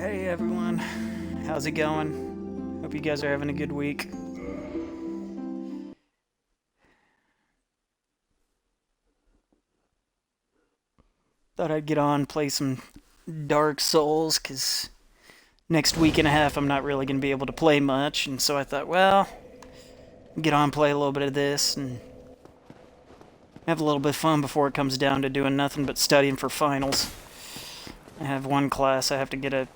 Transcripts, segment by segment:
Hey everyone, how's it going? Hope you guys are having a good week. Thought I'd get on, play some Dark Souls, because next week and a half I'm not really going to be able to play much, and so I thought, well, get on, play a little bit of this, and have a little bit of fun before it comes down to doing nothing but studying for finals. I have one class I have to get a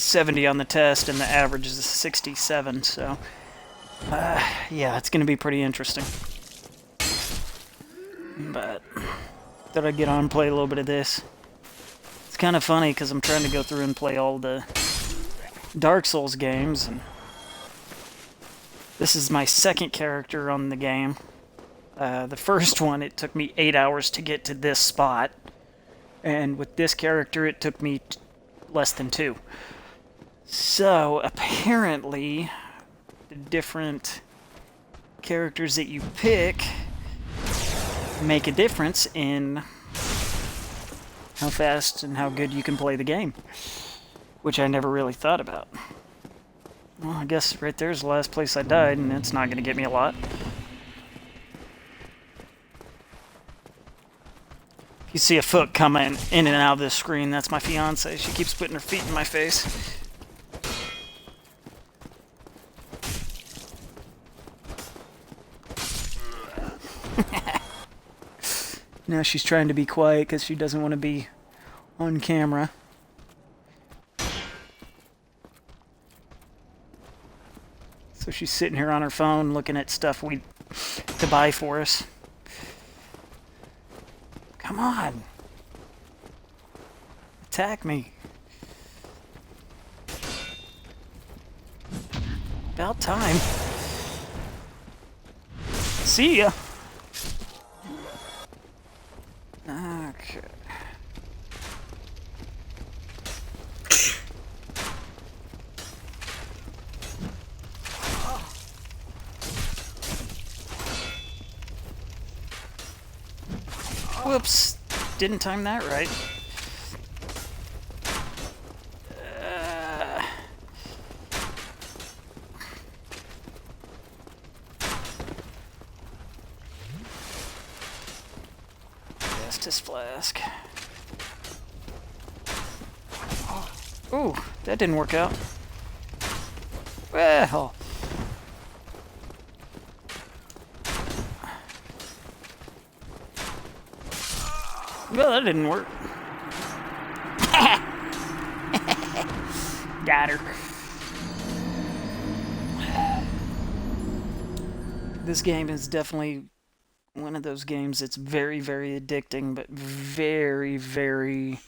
70 on the test, and the average is a 67, so yeah, it's going to be pretty interesting. But thought I'd get on and play a little bit of this. It's kind of funny because I'm trying to go through and play all the Dark Souls games, and this is my second character on the game. The first one, it took me 8 hours to get to this spot, and with this character, it took me less than 2. So, apparently, the different characters that you pick make a difference in how fast and how good you can play the game, which I never really thought about. Well, I guess right there's the last place I died, and it's not going to get me a lot. If you see a foot coming in and out of this screen, that's my fiance. She keeps putting her feet in my face. Now she's trying to be quiet because she doesn't want to be on camera. So she's sitting here on her phone looking at stuff to buy for us. Come on. Attack me. About time. See ya. Okay. Whoops. Didn't time that right. Estus flask. Ooh, that didn't work out. Well. Well, that didn't work. Got her. This game is definitely one of those games that's very, very addicting, but very, very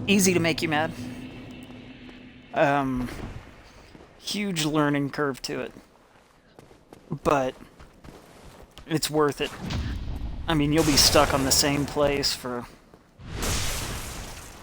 easy to make you mad. Huge learning curve to it. But it's worth it. I mean, you'll be stuck on the same place for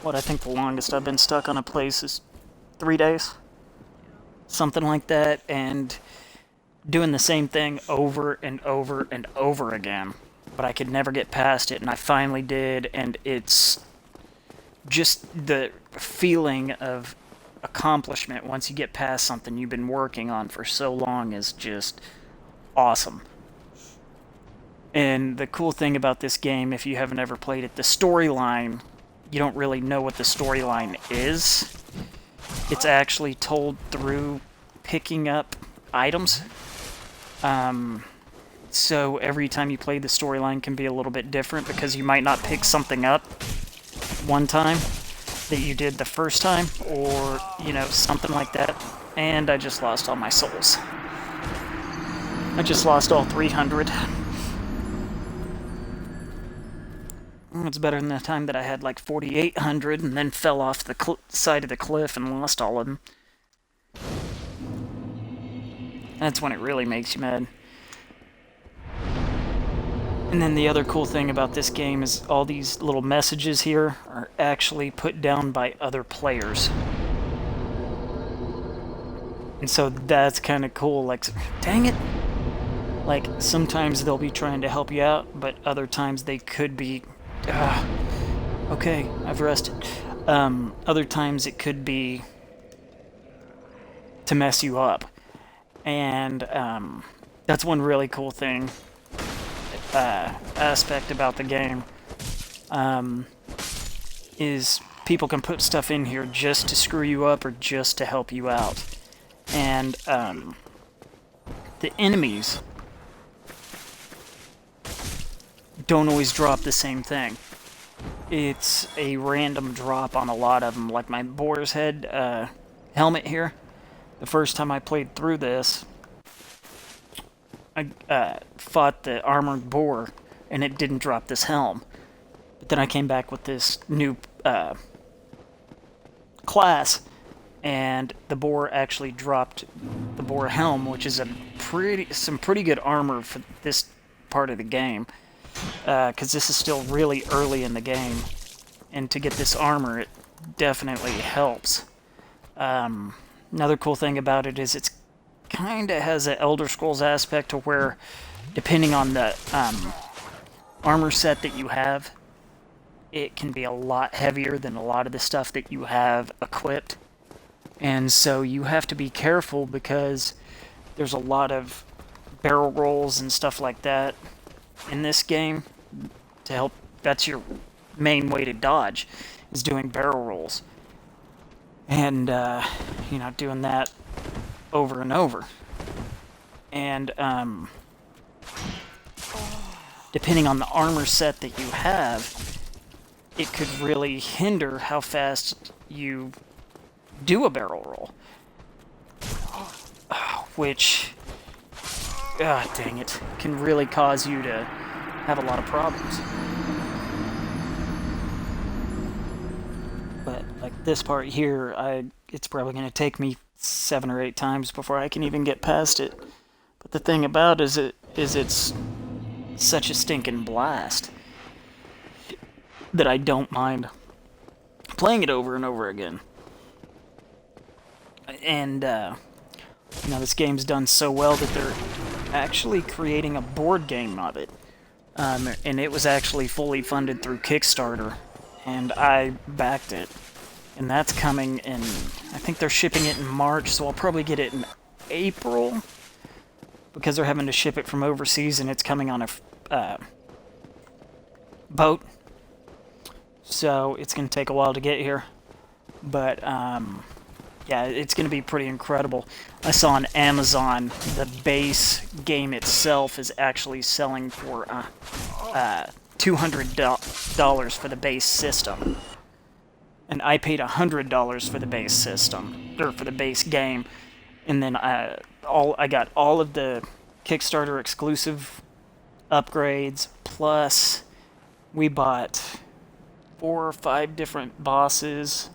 what I think the longest I've been stuck on a place is 3 days. Something like that, and doing the same thing over and over and over again. But I could never get past it, and I finally did, and it's just the feeling of accomplishment once you get past something you've been working on for so long is just awesome. And the cool thing about this game, if you haven't ever played it, the storyline, you don't really know what the storyline is. It's actually told through picking up items. So every time you play, the storyline can be a little bit different because you might not pick something up one time that you did the first time, or, you know, something like that. And I just lost all my souls. I just lost all 300. It's better than the time that I had like 4,800 and then fell off the side of the cliff and lost all of them. That's when it really makes you mad. And then the other cool thing about this game is all these little messages here are actually put down by other players. And so that's kind of cool. Like, dang it! Like, sometimes they'll be trying to help you out, but other times they could be... okay, I've rested. Other times it could be to mess you up. And that's one really cool thing, aspect about the game, is people can put stuff in here just to screw you up or just to help you out. And the enemies don't always drop the same thing. It's a random drop on a lot of them, like my boar's head helmet here. The first time I played through this, I fought the armored boar, and it didn't drop this helm. But then I came back with this new class, and the boar actually dropped the boar helm, which is some pretty good armor for this part of the game, because this is still really early in the game, and to get this armor, it definitely helps. Another cool thing about it is it's kind of has an Elder Scrolls aspect to where, depending on the armor set that you have, it can be a lot heavier than a lot of the stuff that you have equipped. And so you have to be careful because there's a lot of barrel rolls and stuff like that in this game to help. That's your main way to dodge, is doing barrel rolls. And, you know, doing that over and over. And, depending on the armor set that you have, it could really hinder how fast you do a barrel roll. Which, dang it, can really cause you to have a lot of problems. But, like this part here, it's probably going to take me 7 or 8 times before I can even get past it. But the thing about it is it's such a stinking blast that I don't mind playing it over and over again. And, you know, this game's done so well that they're actually creating a board game of it. And it was actually fully funded through Kickstarter, and I backed it. And that's coming in, I think they're shipping it in March, so I'll probably get it in April, because they're having to ship it from overseas, and it's coming on a boat. So it's going to take a while to get here. But, yeah, it's going to be pretty incredible. I saw on Amazon the base game itself is actually selling for $200 for the base system. And I paid $100 for the base system, or for the base game. And then I got all of the Kickstarter exclusive upgrades, plus we bought 4 or 5 different bosses,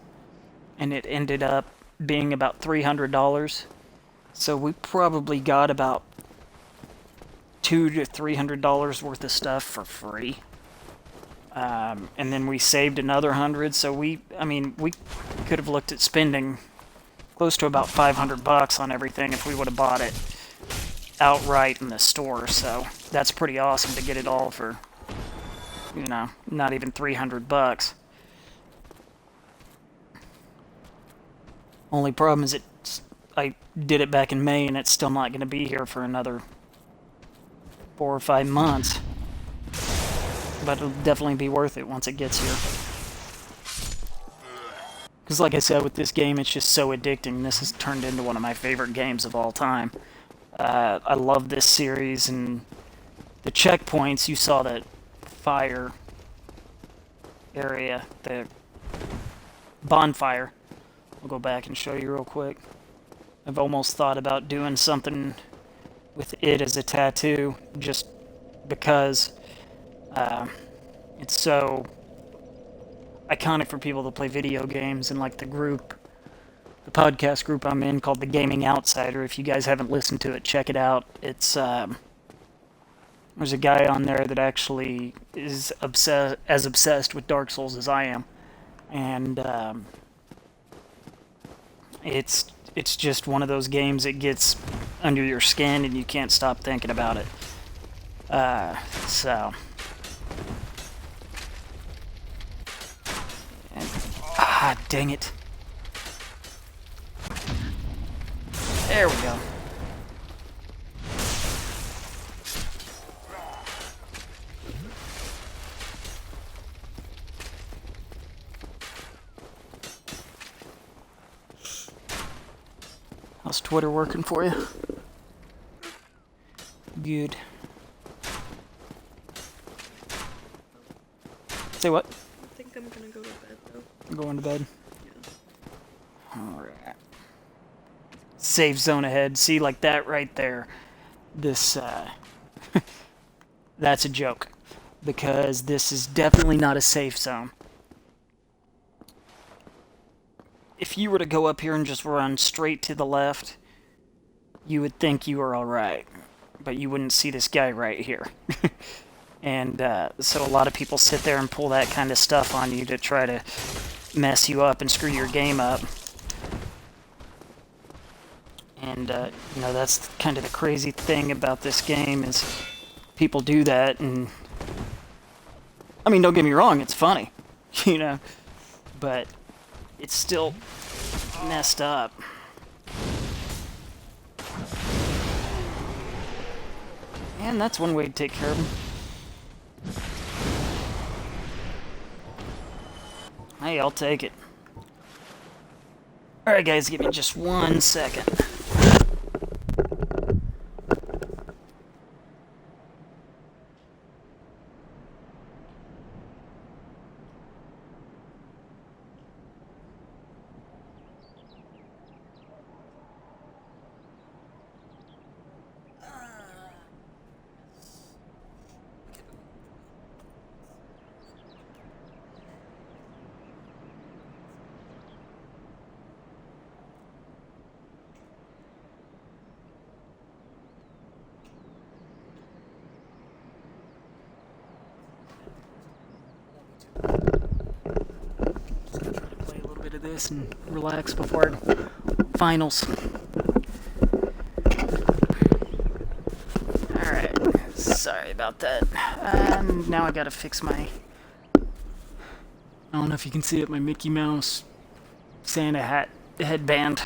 and it ended up being about $300. So we probably got about $200 to $300 worth of stuff for free. And then we saved another 100, so we could have looked at spending close to about $500 on everything if we would have bought it outright in the store. So that's pretty awesome to get it all for, you know, not even $300. Only problem is I did it back in May, and it's still not going to be here for another 4 or 5 months. But it'll definitely be worth it once it gets here. Because like I said, with this game, it's just so addicting. This has turned into one of my favorite games of all time. I love this series, and the checkpoints, you saw that fire area, the bonfire. I'll go back and show you real quick. I've almost thought about doing something with it as a tattoo, just because it's so iconic for people that play video games. And like the podcast group I'm in called The Gaming Outsider, if you guys haven't listened to it, check it out. It's there's a guy on there that actually is as obsessed with Dark Souls as I am, and it's just one of those games that gets under your skin and you can't stop thinking about it. Ah, dang it. There we go. How's Twitter working for you? Good. Say what? I think I'm gonna go to bed though. I'm going to bed. Yeah. Alright. Safe zone ahead. See, like that right there. This, that's a joke. Because this is definitely not a safe zone. If you were to go up here and just run straight to the left, you would think you were alright. But you wouldn't see this guy right here. And so a lot of people sit there and pull that kind of stuff on you to try to mess you up and screw your game up. And, you know, that's kind of the crazy thing about this game is people do that. And I mean, don't get me wrong, it's funny, you know, but it's still messed up. And that's one way to take care of them. Hey, I'll take it. Alright guys, give me just 1 second. Play a little bit of this and relax before finals. Alright, sorry about that. Now I gotta fix my... I don't know if you can see it, my Mickey Mouse Santa hat headband.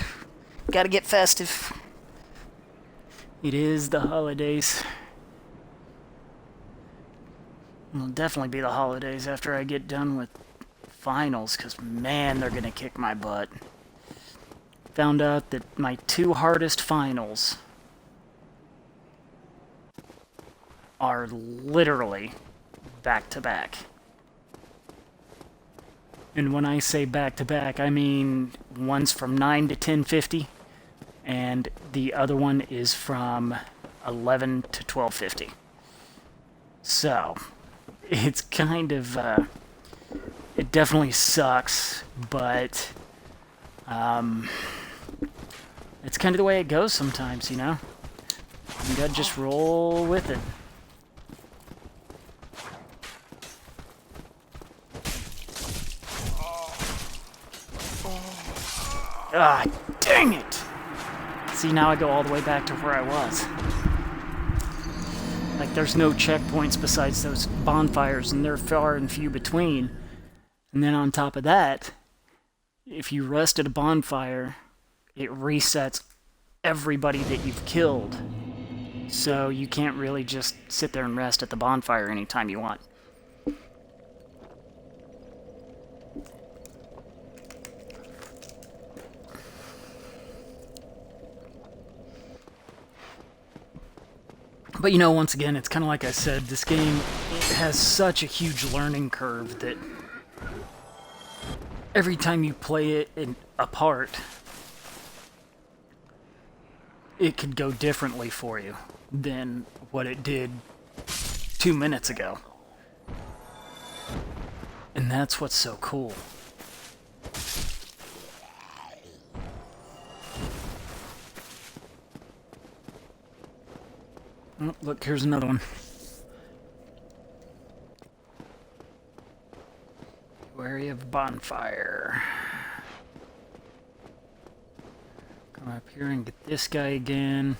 Gotta get festive. It is the holidays. It'll definitely be the holidays after I get done with finals, because man, they're gonna kick my butt. Found out that my 2 hardest finals are literally back to back. And when I say back to back, I mean one's from 9 to 10:50 and the other one is from 11 to 12:50. So, it's kind of it definitely sucks, but it's kind of the way it goes sometimes, you know? You gotta just roll with it. Ah, dang it! See, now I go all the way back to where I was. Like, there's no checkpoints besides those bonfires, and they're far and few between. And then on top of that, if you rest at a bonfire, it resets everybody that you've killed. So you can't really just sit there and rest at the bonfire anytime you want. But you know, once again, it's kind of like I said, this game has such a huge learning curve that every time you play it apart, it could go differently for you than what it did 2 minutes ago. And that's what's so cool. Oh, look, here's another one. Wary of bonfire. Come up here and get this guy again.